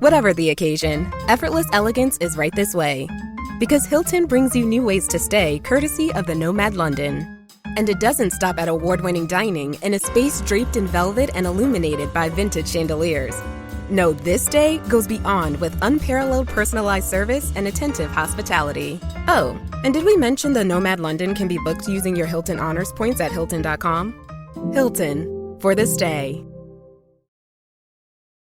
Whatever the occasion, effortless elegance is right this way. Because Hilton brings you new ways to stay courtesy of the Nomad London. And it doesn't stop at award-winning dining in a space draped in velvet and illuminated by vintage chandeliers. No, this day goes beyond with unparalleled personalized service and attentive hospitality. Oh, and did we mention the Nomad London can be booked using your Hilton Honors points at Hilton.com? Hilton, for the stay.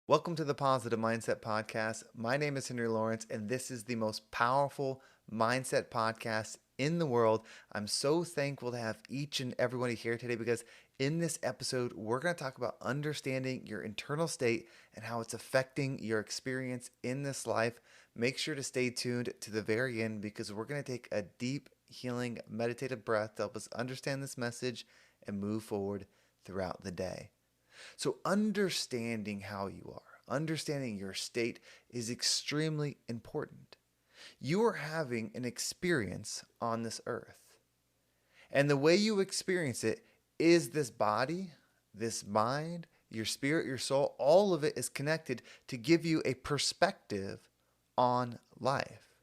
Welcome to the Positive Mindset Podcast. My name is Henry Lawrence, and this is the most powerful mindset podcast in the world. I'm so thankful to have each and everybody here today because in this episode, we're going to talk about understanding your internal state and how it's affecting your experience in this life. Make sure to stay tuned to the very end because we're going to take a deep, healing, meditative breath to help us understand this message and move forward throughout the day. So understanding how you are, understanding your state is extremely important. You are having an experience on this earth. And the way you experience it is this body, this mind, your spirit, your soul, all of it is connected to give you a perspective on life.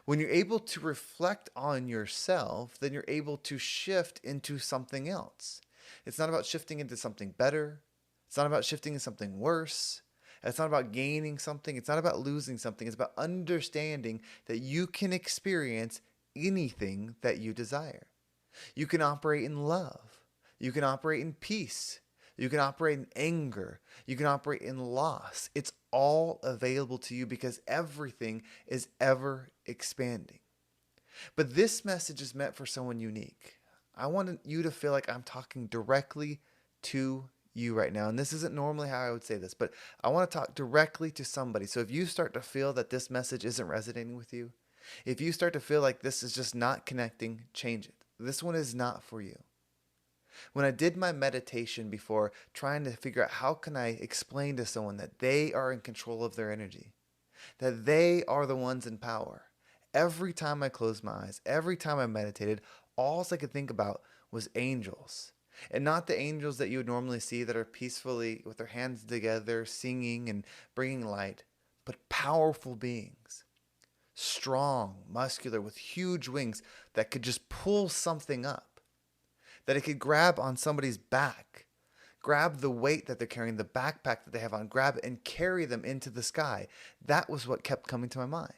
When you're able to reflect on yourself, then you're able to shift into something else. It's not about shifting into something better. It's not about shifting into something worse. It's not about gaining something. It's not about losing something. It's about understanding that you can experience anything that you desire. You can operate in love. You can operate in peace. You can operate in anger. You can operate in loss. It's all available to you because everything is ever expanding. But this message is meant for someone unique. I want you to feel like I'm talking directly to you right now. And this isn't normally how I would say this, but I want to talk directly to somebody. So if you start to feel that this message isn't resonating with you, if you start to feel like this is just not connecting, change it. This one is not for you. When I did my meditation before, trying to figure out how can I explain to someone that they are in control of their energy, that they are the ones in power. Every time I closed my eyes, every time I meditated, all I could think about was angels. And not the angels that you would normally see that are peacefully with their hands together, singing and bringing light, but powerful beings. Strong, muscular, with huge wings that could just pull something up. That it could grab on somebody's back, grab the weight that they're carrying, the backpack that they have on, grab it and carry them into the sky. That was what kept coming to my mind.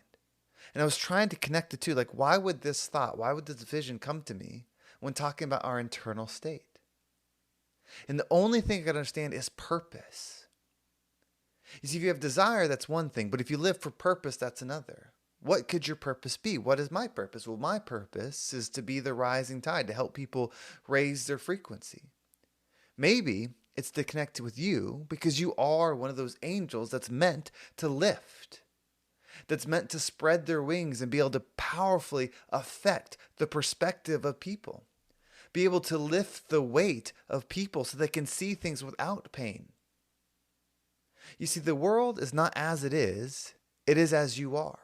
And I was trying to connect the two. Like, why would this thought, why would this vision come to me when talking about our internal state? And the only thing I can understand is purpose. You see, if you have desire, that's one thing. But if you live for purpose, that's another. What could your purpose be? What is my purpose? Well, my purpose is to be the rising tide, to help people raise their frequency. Maybe it's to connect with you because you are one of those angels that's meant to lift, that's meant to spread their wings and be able to powerfully affect the perspective of people. Be able to lift the weight of people so they can see things without pain. You see, the world is not as it is as you are.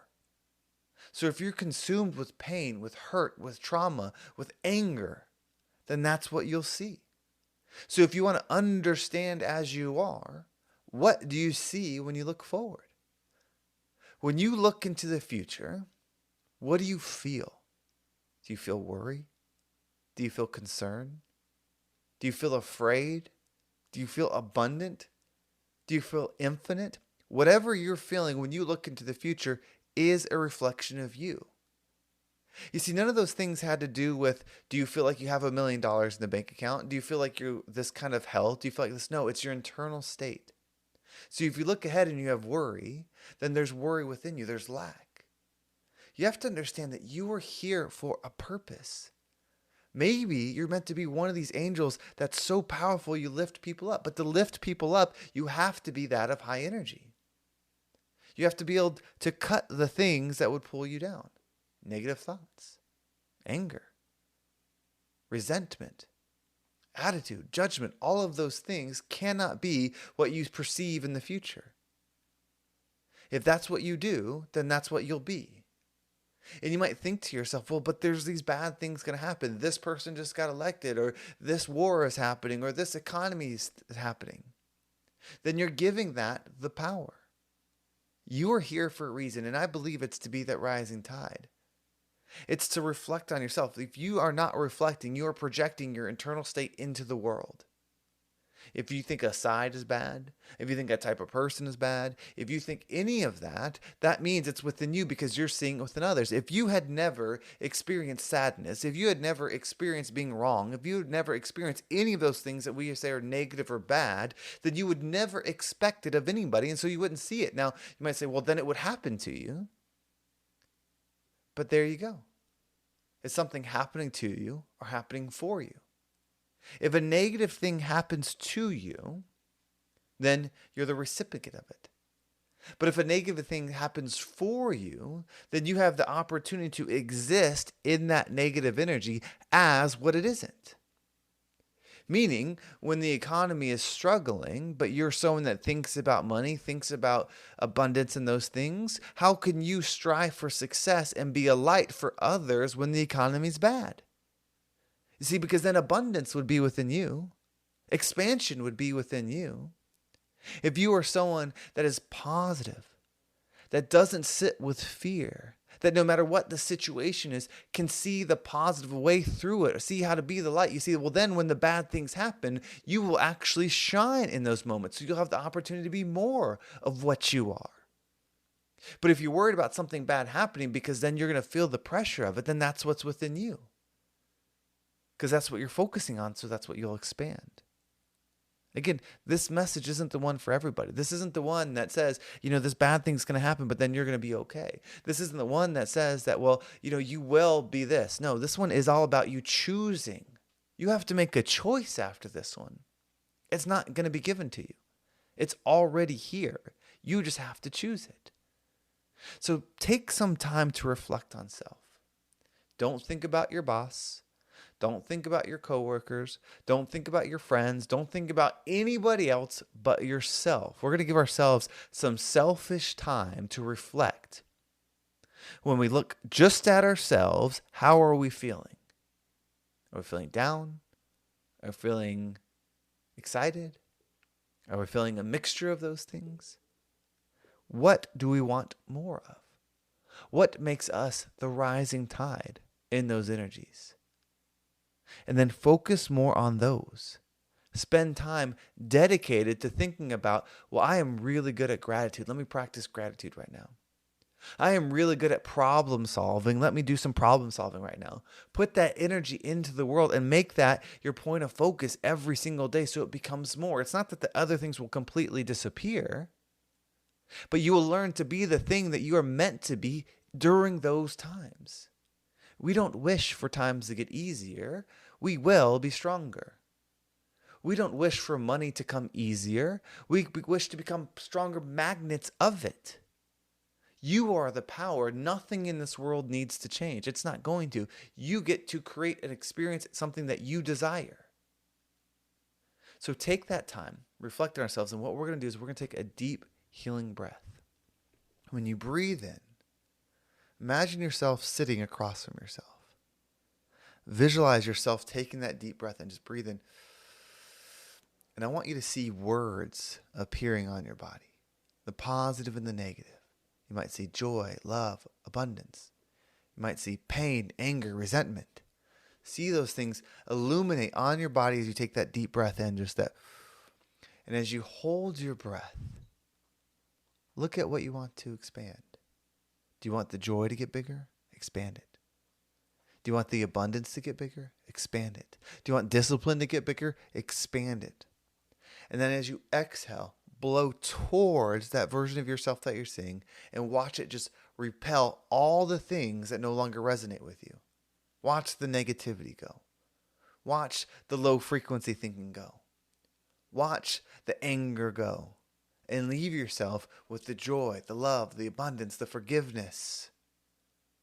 So if you're consumed with pain, with hurt, with trauma, with anger, then that's what you'll see. So if you want to understand as you are, what do you see when you look forward? When you look into the future, what do you feel? Do you feel worry? Do you feel concerned? Do you feel afraid? Do you feel abundant? Do you feel infinite? Whatever you're feeling when you look into the future is a reflection of you. You see, none of those things had to do with, do you feel like you have $1 million in the bank account? Do you feel like you're this kind of health? Do you feel like this? No, it's your internal state. So if you look ahead and you have worry, then there's worry within you. There's lack. You have to understand that you are here for a purpose. Maybe you're meant to be one of these angels that's so powerful you lift people up. But to lift people up, you have to be that of high energy. You have to be able to cut the things that would pull you down. Negative thoughts, anger, resentment, attitude, judgment. All of those things cannot be what you perceive in the future. If that's what you do, then that's what you'll be. And you might think to yourself, well, but there's these bad things going to happen. This person just got elected, or this war is happening, or this economy is happening. Then you're giving that the power. You are here for a reason, and I believe it's to be that rising tide. It's to reflect on yourself. If you are not reflecting, you are projecting your internal state into the world. If you think a side is bad, if you think a type of person is bad, if you think any of that, that means it's within you because you're seeing it within others. If you had never experienced sadness, if you had never experienced being wrong, if you had never experienced any of those things that we say are negative or bad, then you would never expect it of anybody, and so you wouldn't see it. Now, you might say, well, then it would happen to you. But there you go. It's something happening to you or happening for you. If a negative thing happens to you, then you're the recipient of it. But if a negative thing happens for you, then you have the opportunity to exist in that negative energy as what it isn't. Meaning, when the economy is struggling, but you're someone that thinks about money, thinks about abundance and those things, how can you strive for success and be a light for others when the economy's bad? You see, because then abundance would be within you. Expansion would be within you. If you are someone that is positive, that doesn't sit with fear, that no matter what the situation is, can see the positive way through it, or see how to be the light. You see, well, then when the bad things happen, you will actually shine in those moments. So you'll have the opportunity to be more of what you are. But if you're worried about something bad happening because then you're going to feel the pressure of it, then that's what's within you. Because that's what you're focusing on, so that's what you'll expand. Again, this message isn't the one for everybody. This isn't the one that says, this bad thing's going to happen, but then you're going to be okay. This isn't the one that says that, well, you will be this. No, this one is all about you choosing. You have to make a choice after this one. It's not going to be given to you. It's already here. You just have to choose it. So take some time to reflect on self. Don't think about your boss. Don't think about your coworkers. Don't think about your friends. Don't think about anybody else but yourself. We're going to give ourselves some selfish time to reflect. When we look just at ourselves, how are we feeling? Are we feeling down? Are we feeling excited? Are we feeling a mixture of those things? What do we want more of? What makes us the rising tide in those energies? And then focus more on those. Spend time dedicated to thinking about, well, I am really good at gratitude. Let me practice gratitude right now. I am really good at problem solving. Let me do some problem solving right now. Put that energy into the world and make that your point of focus every single day so it becomes more. It's not that the other things will completely disappear, but you will learn to be the thing that you are meant to be during those times. We don't wish for times to get easier. We will be stronger. We don't wish for money to come easier. We wish to become stronger magnets of it. You are the power. Nothing in this world needs to change. It's not going to. You get to create and experience something that you desire. So take that time, reflect on ourselves, and what we're going to do is we're going to take a deep healing breath. When you breathe in, imagine yourself sitting across from yourself. Visualize yourself taking that deep breath and just breathe in. And I want you to see words appearing on your body, the positive and the negative. You might see joy, love, abundance. You might see pain, anger, resentment. See those things illuminate on your body as you take that deep breath in, just that. And as you hold your breath, look at what you want to expand. Do you want the joy to get bigger? Expand it. Do you want the abundance to get bigger? Expand it. Do you want discipline to get bigger? Expand it. And then as you exhale, blow towards that version of yourself that you're seeing and watch it just repel all the things that no longer resonate with you. Watch the negativity go. Watch the low frequency thinking go. Watch the anger go. And leave yourself with the joy, the love, the abundance, the forgiveness.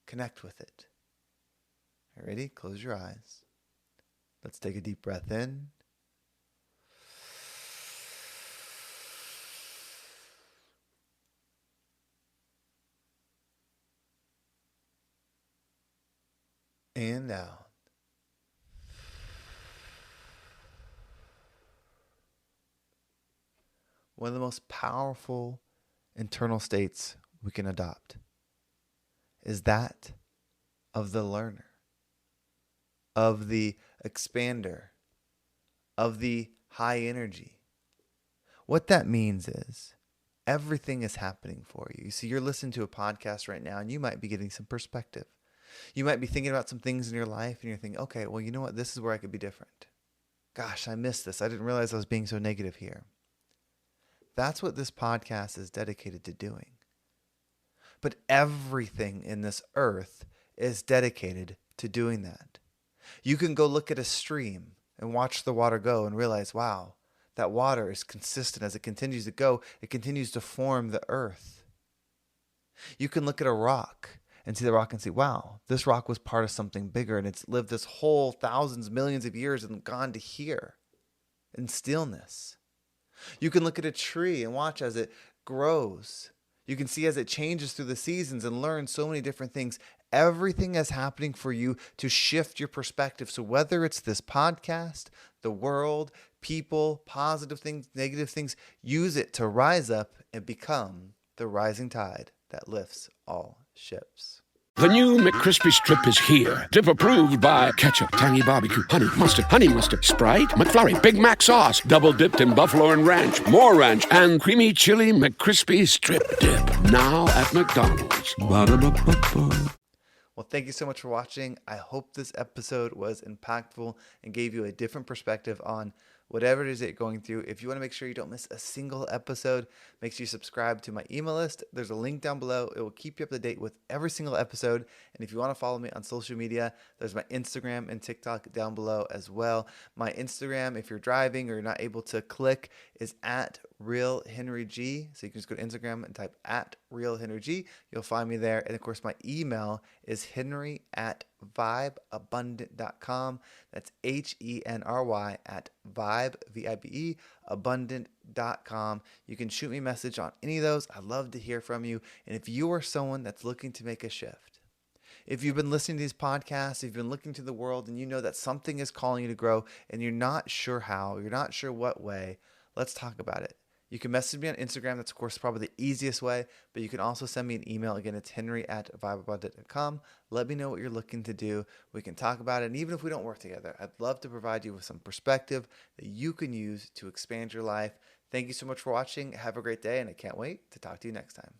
Connect with it. Ready? Close your eyes. Let's take a deep breath in. And out. One of the most powerful internal states we can adopt is that of the learner, of the expander, of the high energy. What that means is everything is happening for you. You see, you're listening to a podcast right now and you might be getting some perspective. You might be thinking about some things in your life and you're thinking, okay, well, you know what? This is where I could be different. Gosh, I missed this. I didn't realize I was being so negative here. That's what this podcast is dedicated to doing. But everything in this earth is dedicated to doing that. You can go look at a stream and watch the water go and realize, wow, that water is consistent. As it continues to go, it continues to form the earth. You can look at a rock and see the rock and see, wow, this rock was part of something bigger and it's lived this whole thousands, millions of years and gone to here in stillness. You can look at a tree and watch as it grows. You can see as it changes through the seasons and learn so many different things. Everything is happening for you to shift your perspective. So whether it's this podcast, the world, people, positive things, negative things, use it to rise up and become the rising tide that lifts all ships. The new McCrispy Strip is here. Dip approved by ketchup, tangy barbecue, honey mustard, Sprite, McFlurry, Big Mac sauce, double dipped in buffalo and ranch, more ranch, and creamy chili McCrispy Strip Dip. Now at McDonald's. Ba-da-ba-ba-ba. Well, thank you so much for watching. I hope this episode was impactful and gave you a different perspective on whatever it is that you're going through. If you want to make sure you don't miss a single episode, make sure you subscribe to my email list. There's a link down below. It will keep you up to date with every single episode. And if you want to follow me on social media, there's my Instagram and TikTok down below as well. My Instagram, if you're driving or you're not able to click, is at RealHenryG. So you can just go to Instagram and type at RealHenryG. You'll find me there. And of course, my email is henry@vibeabundant.com. That's HENRY at vibe, V-I-B-E, abundant.com. You can shoot me a message on any of those. I'd love to hear from you. And if you are someone that's looking to make a shift, if you've been listening to these podcasts, if you've been looking to the world and you know that something is calling you to grow and you're not sure how, you're not sure what way, let's talk about it. You can message me on Instagram. That's, of course, probably the easiest way. But you can also send me an email. Again, it's henry@vibeabundant.com. Let me know what you're looking to do. We can talk about it. And even if we don't work together, I'd love to provide you with some perspective that you can use to expand your life. Thank you so much for watching. Have a great day, and I can't wait to talk to you next time.